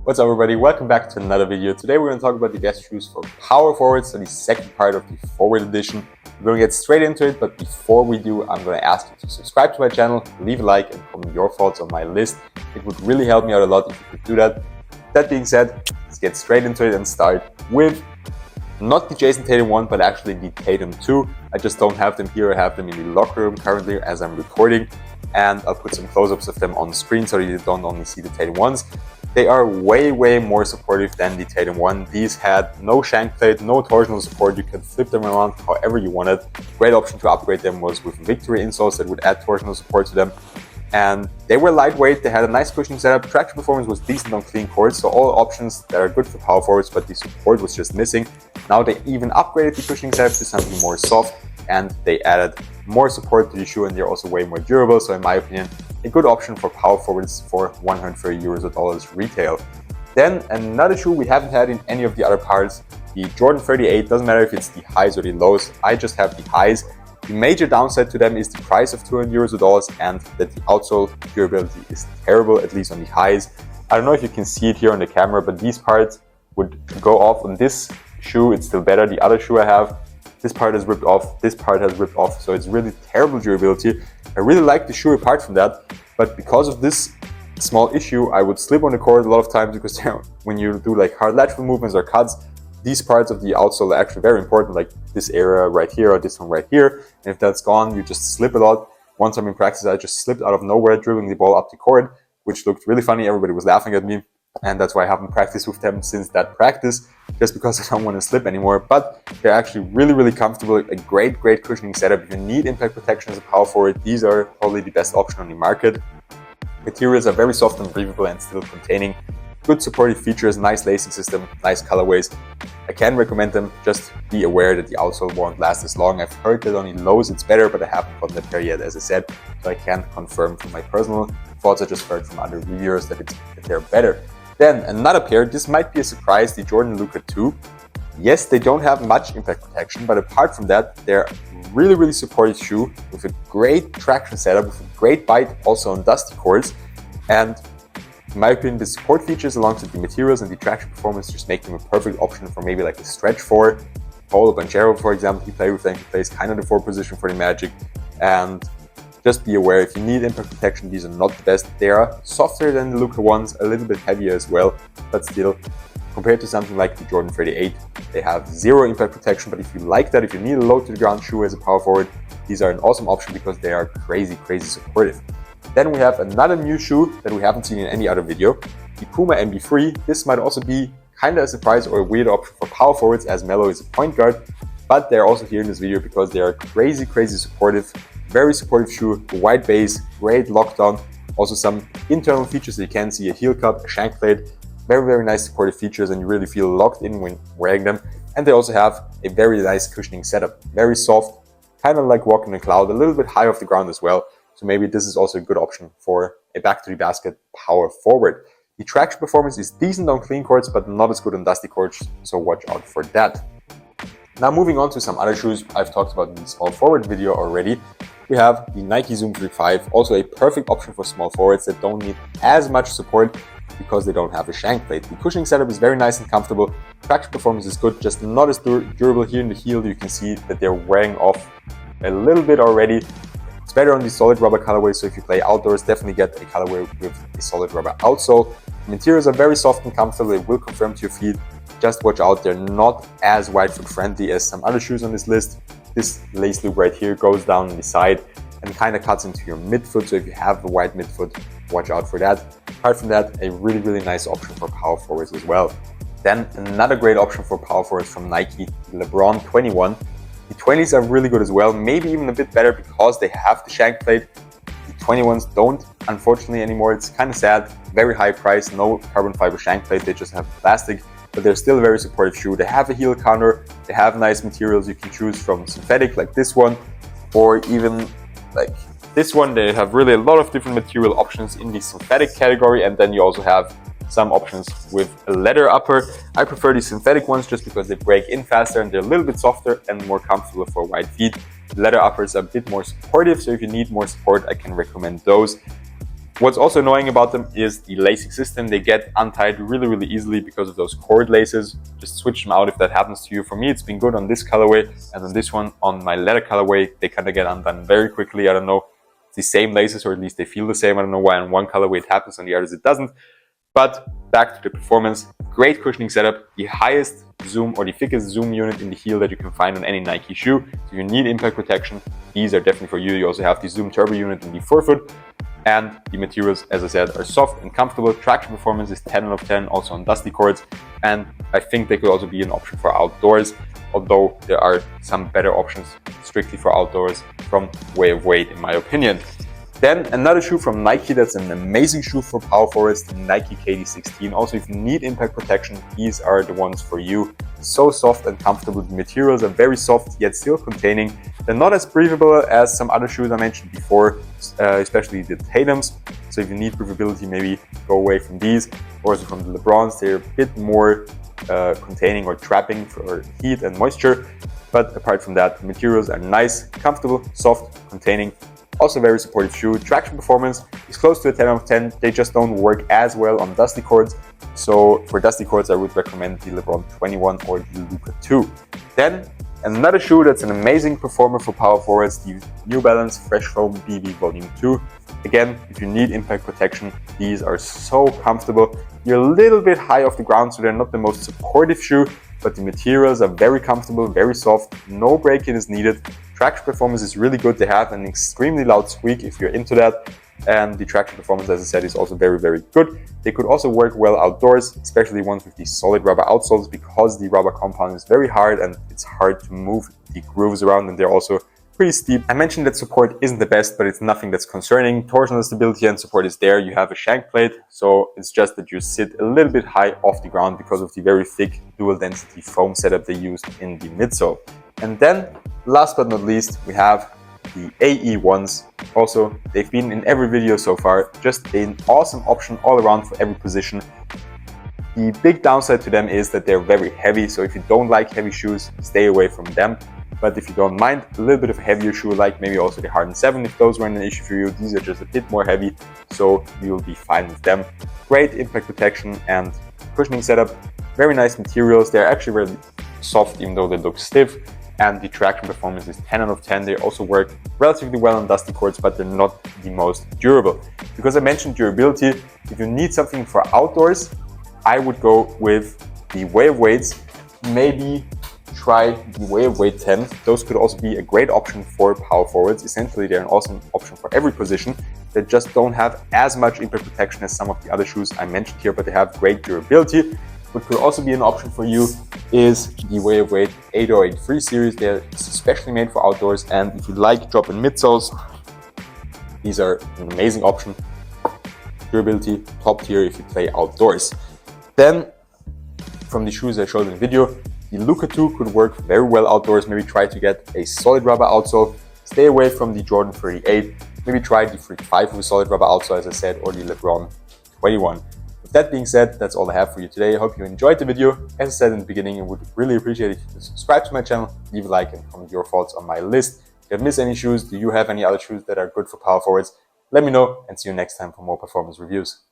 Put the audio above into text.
What's up everybody, welcome back to another video. Today we're going to talk about the best shoes for power forwards, so the second part of the forward edition. We're going to get straight into it, but before we do, I'm going to ask you to subscribe to my channel, leave a like and comment your thoughts on my list. It would really help me out a lot if you could do that. That being said, let's get straight into it and start with not the Jason Tatum one, but actually the Tatum 2. I just don't have them here, I have them in the locker room currently as I'm recording, and I'll put some close-ups of them on the screen so you don't only see the Tatum ones. They are way more supportive than the Tatum 1. These had no shank plate, no torsional support. You can flip them around however you wanted. Great option to upgrade them was with Victory insoles that would add torsional support to them. And they were lightweight, they had a nice cushioning setup. Traction performance was decent on clean courts, so all options that are good for power forwards, but the support was just missing. Now they even upgraded the cushioning setup to something more soft, and they added more support to the shoe, and they're also way more durable. So in my opinion, a good option for power forwards for 130 euros or dollars retail. Then another shoe we haven't had in any of the other parts, the Jordan 38. Doesn't matter if it's the highs or the lows, I just have the highs. The major downside to them is the price of 200 euros or dollars and that the outsole durability is terrible, at least on the highs. I don't know if you can see it here on the camera, but these parts would go off. On this shoe, it's still better. The other shoe I have, this part has ripped off, this part has ripped off, so it's really terrible durability. I really like the shoe apart from that, but because of this small issue, I would slip on the court a lot of times because when you do like hard lateral movements or cuts, these parts of the outsole are actually very important, like this area right here or this one right here. And if that's gone, you just slip a lot. One time in practice, I just slipped out of nowhere, dribbling the ball up the court, which looked really funny. Everybody was laughing at me. And that's why I haven't practiced with them since that practice, just because I don't want to slip anymore. But they're actually really comfortable, a great cushioning setup. If you need impact protection as a power forward, these are probably the best option on the market. Materials are very soft and breathable and still containing good supportive features, nice lacing system, nice colorways. I can recommend them, just be aware that the outsole won't last as long. I've heard that on the lows it's better, but I haven't gotten that pair yet, as I said, so I can't confirm from my personal thoughts. I just heard from other reviewers that they're better. Then another pair, this might be a surprise, the Jordan Luca 2. Yes, they don't have much impact protection, but apart from that, they're really supportive shoe with a great traction setup, with a great bite also on dusty courts. And in my opinion, the support features alongside the materials and the traction performance just make them a perfect option for maybe like a stretch four. Paulo Banchero, for example, he played with them, he plays kind of the 4 position for the Magic. And just be aware, if you need impact protection, these are not the best. They are softer than the Luca ones, a little bit heavier as well, but still, compared to something like the Jordan 38, they have zero impact protection. But if you like that, if you need a low to the ground shoe as a power forward, these are an awesome option because they are crazy supportive. Then we have another new shoe that we haven't seen in any other video, the Puma MB3. This might also be kind of a surprise or a weird option for power forwards, as Melo is a point guard, but they're also here in this video because they are crazy supportive, very supportive shoe, wide base, great lockdown, also some internal features that you can see, a heel cup, a shank plate, very nice supportive features, and you really feel locked in when wearing them. And they also have a very nice cushioning setup, very soft, kind of like walking a cloud, a little bit high off the ground as well. So maybe this is also a good option for a back to the basket power forward. The traction performance is decent on clean courts, but not as good on dusty courts, so watch out for that. Now moving on to some other shoes I've talked about in the small forward video already. We have the Nike Zoom 3.5, also a perfect option for small forwards that don't need as much support because they don't have a shank plate. The cushioning setup is very nice and comfortable. Traction performance is good, just not as durable. Here in the heel you can see that they're wearing off a little bit already. It's better on the solid rubber colorway, so if you play outdoors, definitely get a colorway with a solid rubber outsole. The materials are very soft and comfortable, they will confirm to your feet. Just watch out, they're not as wide foot friendly as some other shoes on this list. This lace loop right here goes down the side and kind of cuts into your midfoot, so if you have a wide midfoot, watch out for that. Apart from that, a really nice option for power forwards as well. Then another great option for power forwards from Nike, LeBron 21. The 20s are really good as well, maybe even a bit better because they have the shank plate. The 21s don't, unfortunately, anymore. It's kind of sad, very high price, no carbon fiber shank plate, they just have plastic, but they're still a very supportive shoe. They have a heel counter, they have nice materials. You can choose from synthetic like this one, or even like this one. They have really a lot of different material options in the synthetic category, and then you also have some options with a leather upper. I prefer the synthetic ones just because they break in faster and they're a little bit softer and more comfortable for wide feet. The leather uppers are a bit more supportive, so if you need more support, I can recommend those. What's also annoying about them is the lacing system. They get untied really easily because of those cord laces. Just switch them out if that happens to you. For me, it's been good on this colorway, and on this one, on my leather colorway, they kind of get undone very quickly. I don't know, it's the same laces, or at least they feel the same. I don't know why on one colorway it happens, on the others it doesn't. But back to the performance, great cushioning setup, the highest zoom or the thickest zoom unit in the heel that you can find on any Nike shoe. So you need impact protection, these are definitely for you. You also have the zoom turbo unit in the forefoot, and the materials, as I said, are soft and comfortable. Traction performance is 10 out of 10, also on dusty courts, and I think they could also be an option for outdoors, although there are some better options strictly for outdoors from way of weight, in my opinion. Then another shoe from Nike that's an amazing shoe for power forwards, the Nike KD16. Also, if you need impact protection, these are the ones for you. So soft and comfortable. The materials are very soft yet still containing. They're not as breathable as some other shoes I mentioned before, especially the Tatums. So if you need breathability, maybe go away from these. Also from the LeBrons, they're a bit more containing or trapping for heat and moisture. But apart from that, the materials are nice, comfortable, soft, containing. Also very supportive shoe. Traction performance is close to a 10 out of 10. They just don't work as well on dusty courts. So for dusty courts, I would recommend the LeBron 21 or the Luca 2. Then another shoe that's an amazing performer for power forwards, the New Balance Fresh Foam BB Volume 2. Again, if you need impact protection, these are so comfortable. You're a little bit high off the ground, so they're not the most supportive shoe, but the materials are very comfortable, very soft, no break-in is needed. Traction performance is really good. They have an extremely loud squeak if you're into that. And the traction performance, as I said, is also very good. They could also work well outdoors, especially ones with these solid rubber outsoles, because the rubber compound is very hard and it's hard to move the grooves around, and they're also pretty steep. I mentioned that support isn't the best, but it's nothing that's concerning. Torsional stability and support is there. You have a shank plate, so it's just that you sit a little bit high off the ground because of the very thick dual density foam setup they used in the midsole. And then, last but not least, we have the AE ones. Also, they've been in every video so far, just an awesome option all around for every position. The big downside to them is that they're very heavy, so if you don't like heavy shoes, stay away from them. But if you don't mind a little bit of a heavier shoe, like maybe also the Harden 7, if those weren't an issue for you, these are just a bit more heavy, so you'll be fine with them. Great impact protection and cushioning setup, very nice materials. They're actually very soft even though they look stiff, and the traction performance is 10 out of 10. They also work relatively well on dusty courts, but they're not the most durable. Because I mentioned durability, if you need something for outdoors, I would go with the Way of Weights, maybe try the Way of Weight 10. Those could also be a great option for power forwards. Essentially, they're an awesome option for every position. They just don't have as much impact protection as some of the other shoes I mentioned here, but they have great durability. What could also be an option for you is the Way of Weight 8 or 8 Free series. They're especially made for outdoors, and if you like drop-in midsoles, these are an amazing option. Durability, top tier if you play outdoors. Then, from the shoes I showed in the video, the Luca 2 could work very well outdoors. Maybe try to get a solid rubber outsole. Stay away from the Jordan 38. Maybe try the 35 with a solid rubber outsole, as I said, or the LeBron 21. With that being said, that's all I have for you today. I hope you enjoyed the video. As I said in the beginning, I would really appreciate it if you subscribe to my channel, leave a like, and comment your thoughts on my list. If I missed any shoes, do you have any other shoes that are good for power forwards? Let me know, and see you next time for more performance reviews.